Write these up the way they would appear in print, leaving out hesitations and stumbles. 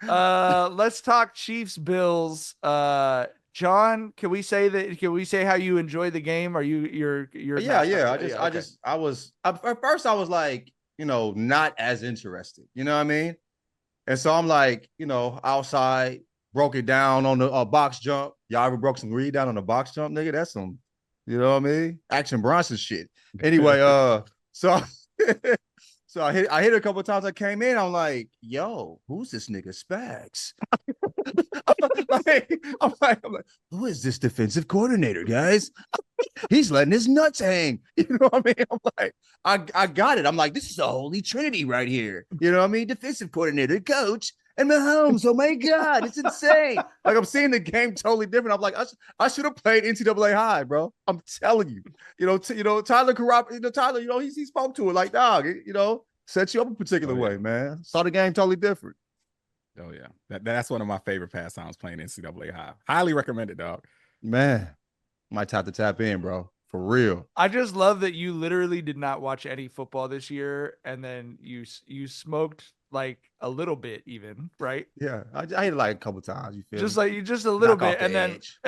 Let's talk Chiefs Bills. John, can we say how you enjoyed the game? Are you're Yeah, not trying yeah. to, yeah, okay. At first I was like, not as interested. You know what I mean? And so I'm like, outside, broke it down on the box jump. Y'all ever broke some read down on the box jump, nigga? That's some, you know what I mean? Action Bronson shit. Anyway, so so I hit a couple of times. I came in. I'm like, yo, who's this nigga Spags? I'm like, who is this defensive coordinator, guys? He's letting his nuts hang. You know what I mean? I'm like, I got it. I'm like, this is the holy trinity right here. You know what I mean? Defensive coordinator, coach, and Mahomes. Oh my God, it's insane. Like I'm seeing the game totally different. I'm like, I should have played NCAA high, bro. I'm telling you. Tyler Corrupt, Tyler, he spoke to it like, dog, set you up a particular Oh yeah. way, man. Saw the game totally different. Oh yeah. That's one of my favorite pastimes playing NCAA high. Highly recommended, dog. Man, might have to tap in, bro. For real. I just love that you literally did not watch any football this year, and then you smoked like a little bit, even, right? Yeah, I hit it like a couple times. You feel Just me? like you, just a little Knock bit, off and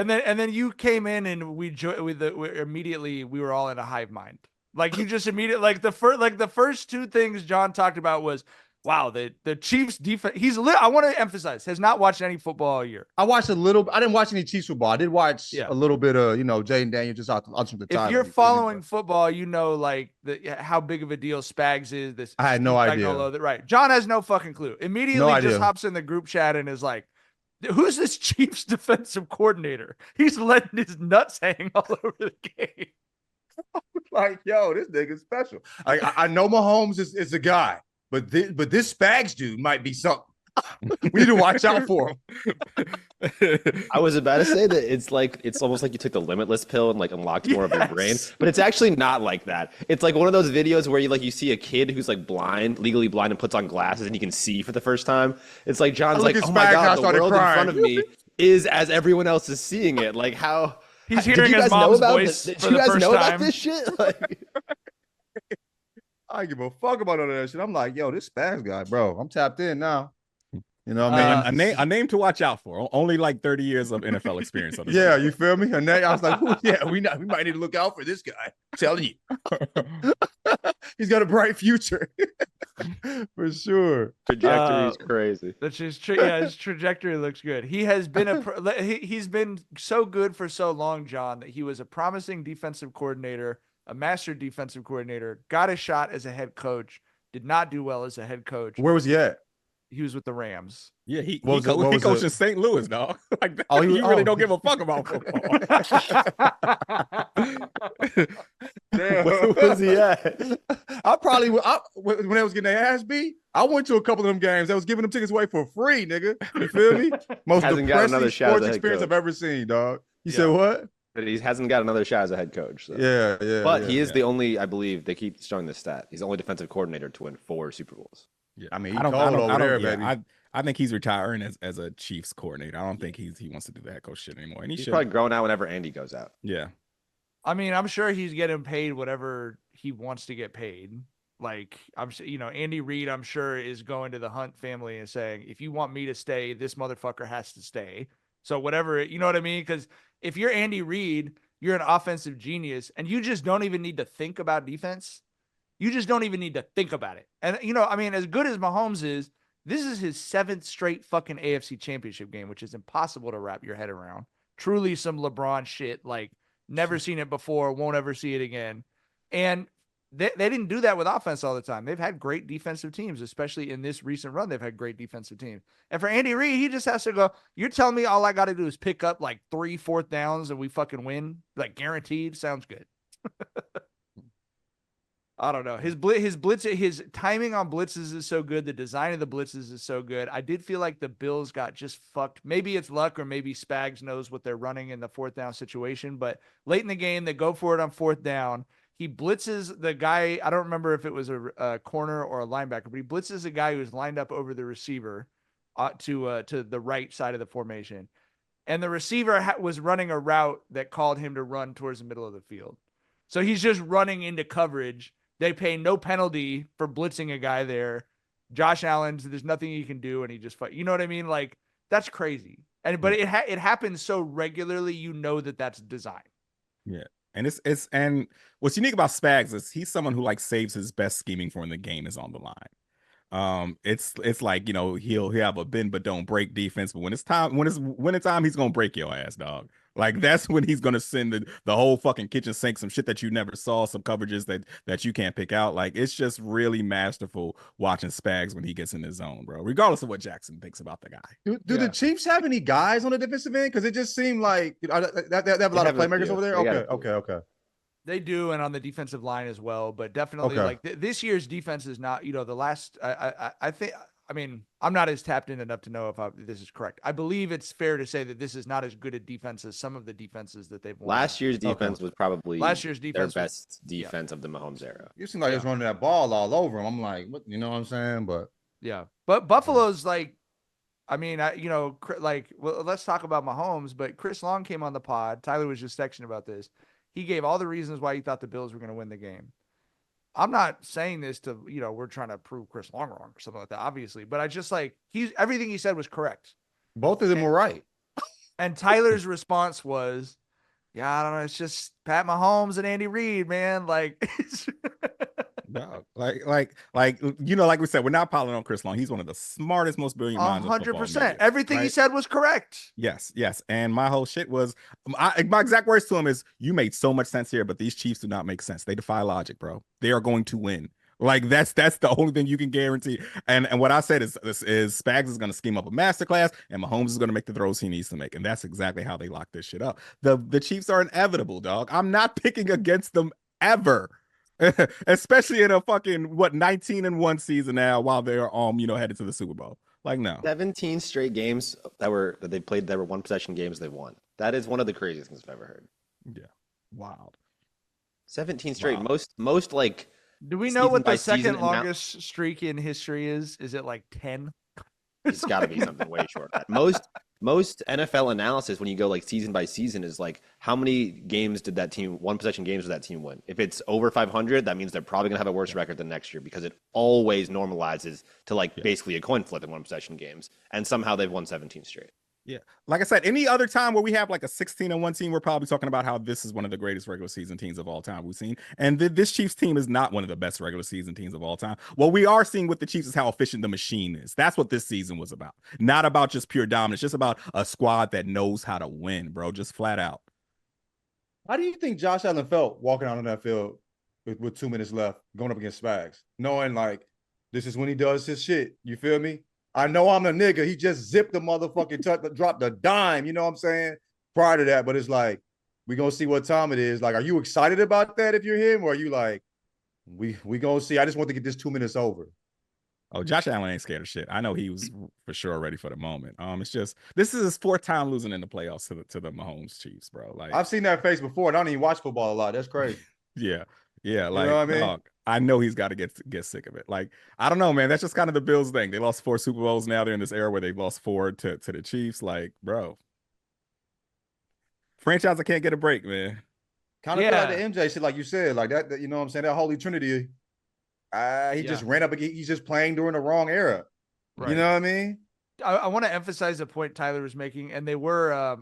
the then edge. you came in, and immediately we were all in a hive mind. Like you just immediately, like the first two things John talked about was, wow, the Chiefs defense. I want to emphasize, has not watched any football all year. I watched a little. I didn't watch any Chiefs football. I did watch Yeah. a little bit of Jaden Daniel just out from the If Tyler. you're You feel me? following But football, you know like how big of a deal Spags is. This I had no Steve idea. Spagnuolo, right? John has no fucking clue. No Immediately just idea. hops in the group chat and is like, "Who's this Chiefs defensive coordinator? He's letting his nuts hang all over the game." Like, yo, this nigga's special. I know Mahomes is a guy, but this Spags dude might be something. We need to watch out for him. I was about to say that it's almost like you took the limitless pill and like unlocked more of your brain, but it's actually not like that. It's like one of those videos where you see a kid who's like blind, legally blind, and puts on glasses and he can see for the first time. It's like John's like, oh my God, the world in front of me is as everyone else is seeing it. Like how He's did hearing you his guys know mom's about voice Did for you the guys first know about time. this shit? Like, I give a fuck about all of that shit. I'm like, yo, this Spags guy, bro. I'm tapped in now. You know what I mean? A name to watch out for. Only like 30 years of NFL experience on this. Yeah, you feel me? And then I was like, yeah, we might need to look out for this guy. I'm telling you. He's got a bright future. For sure. trajectory is crazy. His trajectory looks good. He has been he's been so good for so long, John, that he was a promising defensive coordinator, a master defensive coordinator, got a shot as a head coach, did not do well as a head coach. Where was he at? He was with the Rams. Yeah, he coached in St. Louis, dog. Like that, you really don't give a fuck about football. Where was he at? When they was getting their ass beat, I went to a couple of them games. They was giving them tickets away for free, nigga. You feel me? Most Hasn't got another depressing shot as sports a head experience coach. I've ever seen, dog. You said what? But he hasn't got another shot as a head coach. So. Yeah. But he is the only, I believe, they keep showing the stat. He's the only defensive coordinator to win 4 Super Bowls. Yeah, I mean, I think he's retiring as a Chiefs coordinator. I don't think he wants to do the head coach shit anymore. And he's probably growing out whenever Andy goes out. Yeah. I mean, I'm sure he's getting paid whatever he wants to get paid. Like Andy Reid, I'm sure, is going to the Hunt family and saying, if you want me to stay, this motherfucker has to stay. So whatever, you know what I mean? Because if you're Andy Reid, you're an offensive genius, and you just don't even need to think about defense. You just don't even need to think about it. And, I mean, as good as Mahomes is, this is his 7th straight fucking AFC championship game, which is impossible to wrap your head around. Truly some LeBron shit, like never seen it before, won't ever see it again. And they didn't do that with offense all the time. They've had great defensive teams, especially in this recent run. They've had great defensive teams. And for Andy Reid, he just has to go, you're telling me all I got to do is pick up like 3 4th downs and we fucking win? Like guaranteed? Sounds good. I don't know. His timing on blitzes is so good. The design of the blitzes is so good. I did feel like the Bills got just fucked. Maybe it's luck, or maybe Spags knows what they're running in the 4th down situation. But late in the game, they go for it on 4th down. He blitzes the guy. I don't remember if it was a corner or a linebacker, but he blitzes a guy who's lined up over the receiver to the right side of the formation. And the receiver was running a route that called him to run towards the middle of the field. So he's just running into coverage. They pay no penalty for blitzing a guy there. Josh Allen, there's nothing he can do, and he just fight. You know what I mean? Like that's crazy. But it happens so regularly, you know that's design. Yeah. And and what's unique about Spags is he's someone who like saves his best scheming for when the game is on the line. It's like, you know, he'll have a bend but don't break defense, but when it's time, he's gonna break your ass, dog. Like that's when he's gonna send the whole fucking kitchen sink, some shit that you never saw, some coverages that you can't pick out. Like it's just really masterful watching Spags when he gets in his zone, bro. Regardless of what Jackson thinks about the guy. Do the Chiefs have any guys on the defensive end? Because it just seemed like they have a lot of playmakers over there. Okay. They do, and on the defensive line as well. But definitely, like this year's defense is not. You know, the last. I think. I mean, I'm not as tapped in enough to know if this is correct. I believe it's fair to say that this is not as good a defense as some of the defenses that they've won. Last year's defense was probably their best defense of the Mahomes era. You seem like it's running that ball all over him. I'm like, what? You know what I'm saying? But Buffalo's like. I mean, well, let's talk about Mahomes, but Chris Long came on the pod. Tyler was just texting about this. He gave all the reasons why he thought the Bills were going to win the game. I'm not saying this to, we're trying to prove Chris Long wrong or something like that, obviously, but I just everything he said was correct. Both of them were right. And Tyler's response was, yeah, I don't know. It's just Pat Mahomes and Andy Reid, man. Like, No, like we said, we're not piling on Chris Long. He's one of the smartest, most brilliant minds. 100%. Everything he said was correct. Yes. And my whole shit was, my exact words to him is, "You made so much sense here, but these Chiefs do not make sense. They defy logic, bro. They are going to win." Like that's the only thing you can guarantee. And what I said is Spags is going to scheme up a masterclass, and Mahomes is going to make the throws he needs to make, and that's exactly how they lock this shit up. The Chiefs are inevitable, dog. I'm not picking against them ever. Especially in a fucking 19-1 season now, while they're headed to the Super Bowl. Like, no. 17 straight games that they played that were one possession games they won. That is one of the craziest things I've ever heard. Yeah. Wild. 17 straight. Wow. Most like, do we know what the second longest streak in history is? Is it like 10? It's got to be something way short of that. Most NFL analysis, when you go like season by season, is like how many games did that team, one possession games, did that team win? If it's over 500, that means they're probably gonna have a worse record than next year, because it always normalizes to basically a coin flip in one possession games, and somehow they've won 17 straight. Yeah. Like I said, any other time where we have like a 16-1 team, we're probably talking about how this is one of the greatest regular season teams of all time we've seen. And this Chiefs team is not one of the best regular season teams of all time. What we are seeing with the Chiefs is how efficient the machine is. That's what this season was about. Not about just pure dominance, just about a squad that knows how to win, bro. Just flat out. How do you think Josh Allen felt walking out on that field with 2 minutes left, going up against Spags, knowing like this is when he does his shit? You feel me? I know I'm a nigga. He just zipped the motherfucking dropped the dime. You know what I'm saying? Prior to that, but it's like, we gonna see what time it is. Like, are you excited about that if you're him, or are you like, we gonna see? I just want to get this 2 minutes over. Oh, Josh Allen ain't scared of shit. I know he was for sure ready for the moment. It's just, this is his 4th time losing in the playoffs to the Mahomes Chiefs, bro. Like, I've seen that face before, and I don't even watch football a lot. That's crazy. Yeah. Like, you know what I mean? dog, I know he's got to get sick of it. Like, I don't know, man. That's just kind of the Bills thing. They lost 4 Super Bowls. Now they're in this era where they've lost 4 to the Chiefs. Like, bro, franchise, I can't get a break, man. Kind of feel like the MJ shit, like you said, like that. You know what I'm saying? That Holy Trinity. He just ran up again. He's just playing during the wrong era. Right. You know what I mean? I want to emphasize the point Tyler was making, and they were.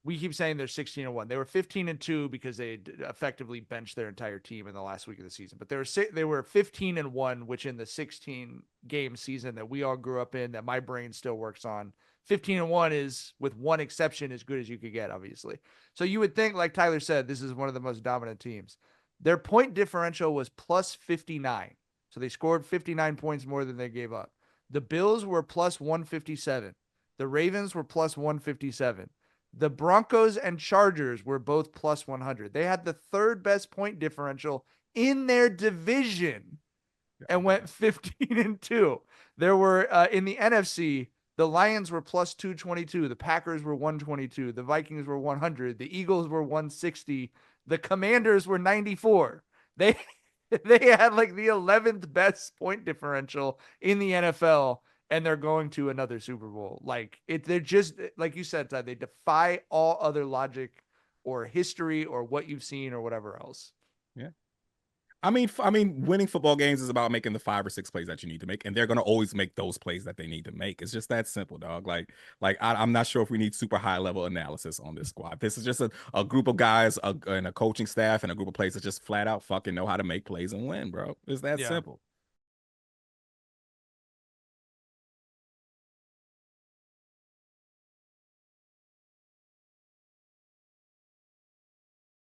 We keep saying they're 16-1. They were 15-2 because they effectively benched their entire team in the last week of the season. But they were 15-1, which in the 16-game season that we all grew up in, that my brain still works on, 15-1 is, with one exception, as good as you could get, obviously. So you would think, like Tyler said, this is one of the most dominant teams. Their point differential was plus 59. So they scored 59 points more than they gave up. The Bills were plus 157. The Ravens were plus 157. The Broncos and Chargers were both plus 100. They had the 3rd best point differential in their division and went 15-2. There were in the NFC, the Lions were plus 222. The Packers were 122. The Vikings were 100. The Eagles were 160. The Commanders were 94. They had like the 11th best point differential in the NFL, and they're going to another Super Bowl. Like they're just, like you said, Ty, they defy all other logic or history or what you've seen or whatever else. Yeah. I mean, winning football games is about making the 5 or 6 plays that you need to make, and they're gonna always make those plays that they need to make. It's just that simple, dog. I'm not sure if we need super high level analysis on this squad. This is just a group of guys and a coaching staff and a group of players that just flat out fucking know how to make plays and win, bro. It's that simple.